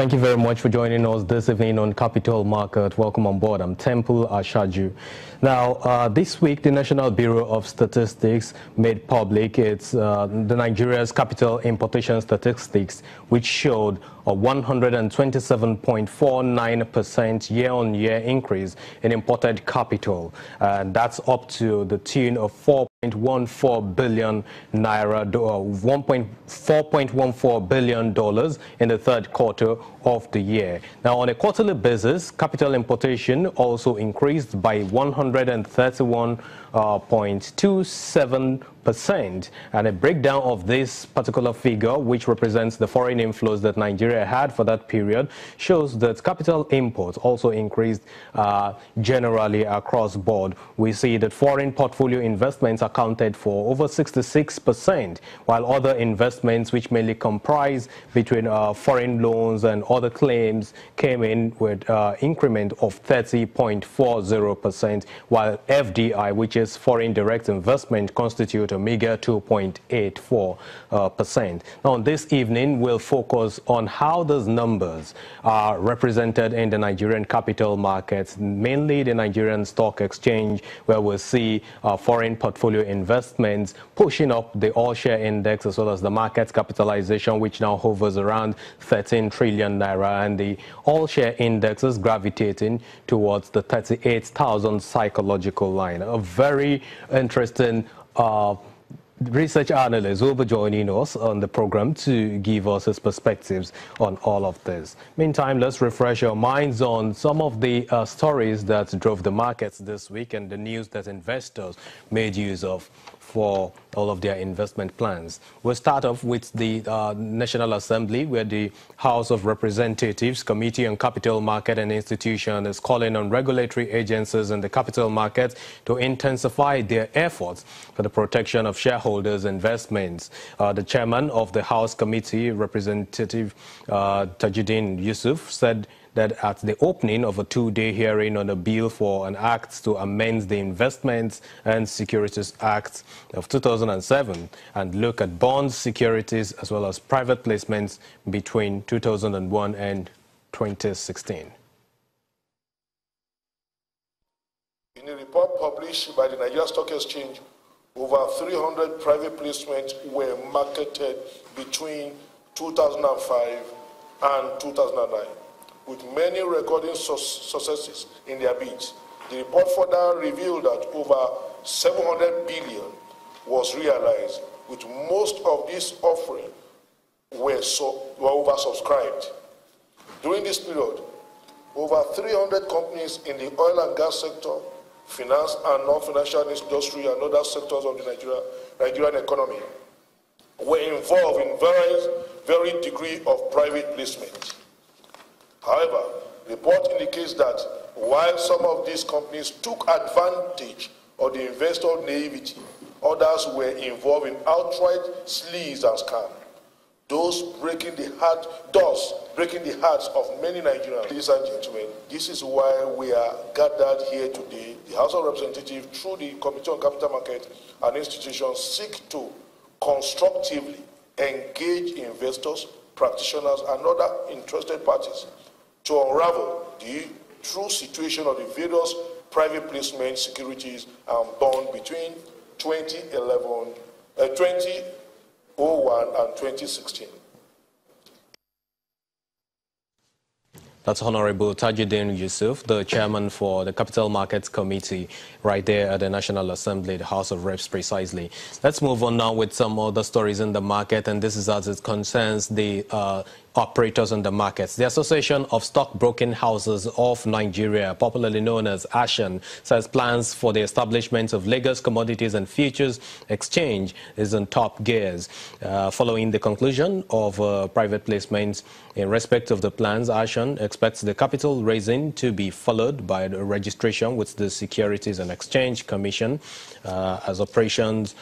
Thank you very much for joining us this evening on Capital Market. Welcome on board. I'm Temple Ashaju. Now, this week, the National Bureau of Statistics made public the Nigeria's capital importation statistics, which showed a 127.49% year-on-year increase in imported capital. And that's up to the tune of 4.14 billion naira, $4.14 billion in the third quarter of the year. Now, on a quarterly basis, capital importation also increased by 131.27%. And a breakdown of this particular figure, which represents the foreign inflows that Nigeria had for that period, shows that capital imports also increased generally across board. We see that foreign portfolio investments accounted for over 66%, while other investments, which mainly comprise between foreign loans and other claims, came in with increment of 30.40%, while FDI, which is foreign direct investment, constitute a meager 2.84%. Now, this evening, we'll focus on how those numbers are represented in the Nigerian capital markets, mainly the Nigerian Stock Exchange, where we'll see foreign portfolio investments pushing up the all-share index, as well as the market capitalization, which now hovers around 13 trillion naira, and the all-share index is gravitating towards the 38,000 psychological line. A very interesting research analyst will be joining us on the program to give us his perspectives on all of this. Meantime, let's refresh our minds on some of the stories that drove the markets this week and the news that investors made use of for all of their investment plans. We'll start off with the National Assembly, where the House of Representatives Committee on Capital Market and Institution is calling on regulatory agencies in the capital market to intensify their efforts for the protection of shareholders' investments. The chairman of the House Committee, Representative Tajuddin Yusuf, said that at the opening of a two-day hearing on a bill for an act to amend the Investments and Securities Act of 2007 and look at bonds, securities, as well as private placements between 2001 and 2016. In a report published by the Nigeria Stock Exchange, over 300 private placements were marketed between 2005 and 2009. With many recording successes in their bids. The report further revealed that over 700 billion was realized, with most of these offerings were oversubscribed. During this period, over 300 companies in the oil and gas sector, finance and non-financial industry, and other sectors of the Nigerian economy were involved in very degree of private placement. However, the report indicates that while some of these companies took advantage of the investor naivety, others were involved in outright sleaze and scam, thus breaking the hearts of many Nigerians. Ladies and gentlemen, this is why we are gathered here today. The House of Representatives, through the Committee on Capital Market and Institutions, seek to constructively engage investors, practitioners, and other interested parties to unravel the true situation of the various private placement securities and bonds between 2001 and 2016. That's Honorable Tajuddin Yusuf, the chairman for the Capital Markets Committee, right there at the National Assembly, the House of Reps precisely. Let's move on now with some other stories in the market, and this is as it concerns the operators in the markets. The Association of Stockbroking Houses of Nigeria, popularly known as ASHON, says plans for the establishment of Lagos Commodities and Futures Exchange is in top gears. Following the conclusion of private placements in respect of the plans, ASHON expects the capital raising to be followed by the registration with the Securities and Exchange Commission as operations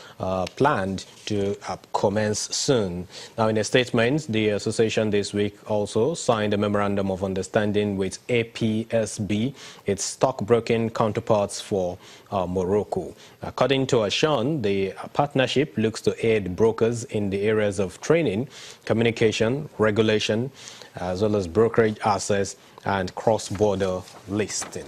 planned to commence soon. Now, in a statement, the association this week also signed a memorandum of understanding with APSB, its stockbroking counterparts for Morocco. According to ASHON, the partnership looks to aid brokers in the areas of training, communication, regulation, as well as brokerage access and cross-border listing.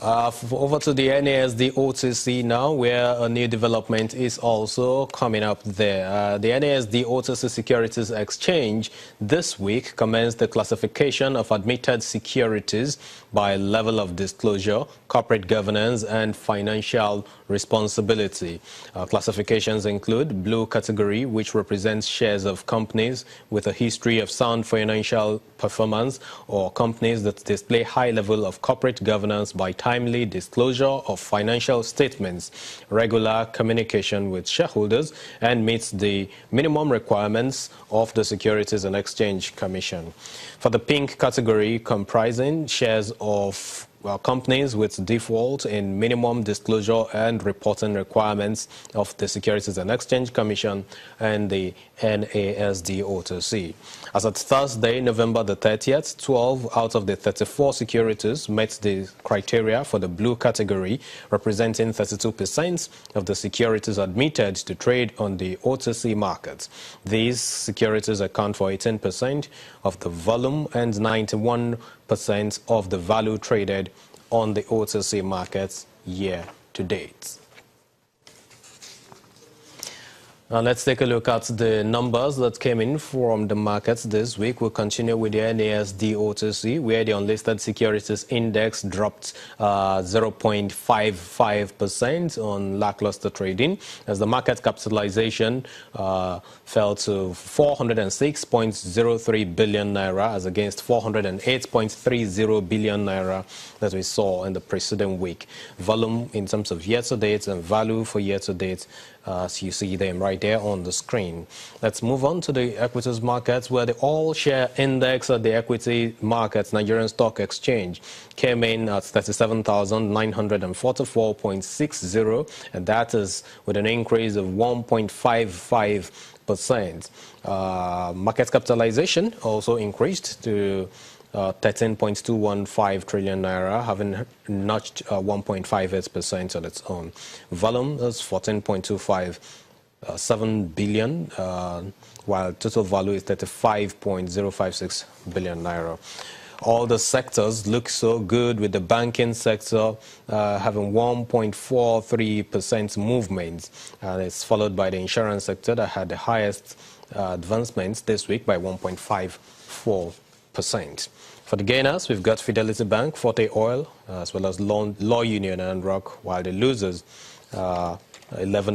Over to the NASD OTC now, where a new development is also coming up there. The NASD OTC Securities Exchange this week commenced the classification of admitted securities by level of disclosure, corporate governance, and financial responsibility. Classifications include blue category, which represents shares of companies with a history of sound financial performance or companies that display high level of corporate governance by timely disclosure of financial statements, regular communication with shareholders, and meets the minimum requirements of the Securities and Exchange Commission. For the pink category, comprising shares of companies with default in minimum disclosure and reporting requirements of the Securities and Exchange Commission and the NASD OTC. As of Thursday, November the 30th, 12 out of the 34 securities met the criteria for the blue category, representing 32% of the securities admitted to trade on the OTC market. These securities account for 18% of the volume and 91% of the value traded on the OTC markets year to date. Now let's take a look at the numbers that came in from the markets this week. We'll continue with the NASD OTC, where the unlisted securities index dropped 0.55% on lackluster trading, as the market capitalization fell to 406.03 billion naira as against 408.30 billion naira that we saw in the preceding week. Volume in terms of year-to-date and value for year-to-date, as you see them right there on the screen. Let's move on to the equities markets, where the all-share index at the equity markets, Nigerian Stock Exchange, came in at 37,944.60, and that is with an increase of 1.55%. Market capitalization also increased to 13.215 trillion naira, having notched 1.58% on its own. Volume is 14.257 billion, while total value is 35.056 billion naira. All the sectors look so good, with the banking sector having 1.43% movement, and it's followed by the insurance sector that had the highest advancements this week by 1.54%. For the gainers, we've got Fidelity Bank, Forte Oil, as well as Law Union and Rock, while the losers, 11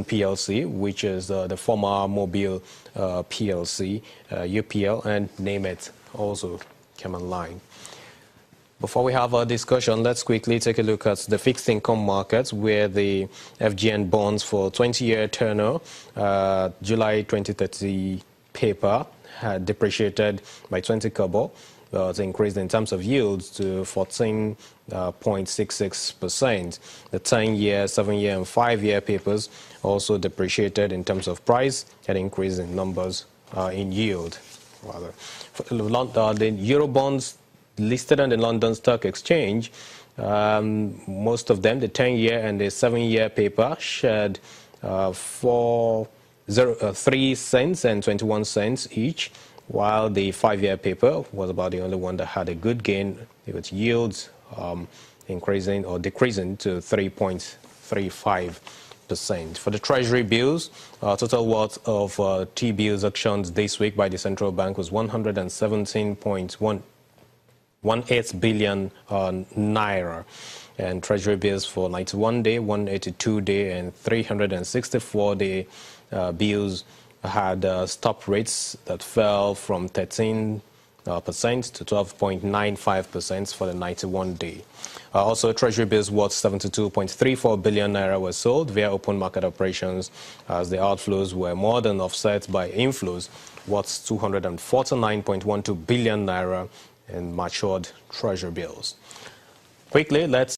PLC, which is the former Mobile PLC, UPL, and Name It also came online. Before we have our discussion, let's quickly take a look at the fixed income markets, where the FGN bonds for 20-year tenor, July 2030 paper, had depreciated by 20 kobo. It's increased in terms of yields to 14.66%. The 10-year, 7-year, and 5-year papers also depreciated in terms of price and increased in numbers in yield. Rather, for the euro bonds listed on the London Stock Exchange, most of them, the 10-year and the 7-year paper, shared 3 cents and 21 cents each, while the 5-year paper was about the only one that had a good gain, with yields increasing or decreasing to 3.35%. For the Treasury bills, total worth of T-bills auctions this week by the central bank was 117.18 billion naira. And Treasury bills for 91-day, 182-day, and 364-day bills had stop rates that fell from 13% to 12.95% for the 91-day. Also, Treasury bills worth 72.34 billion naira were sold via open market operations, as the outflows were more than offset by inflows worth 249.12 billion naira in matured Treasury bills. Quickly, let's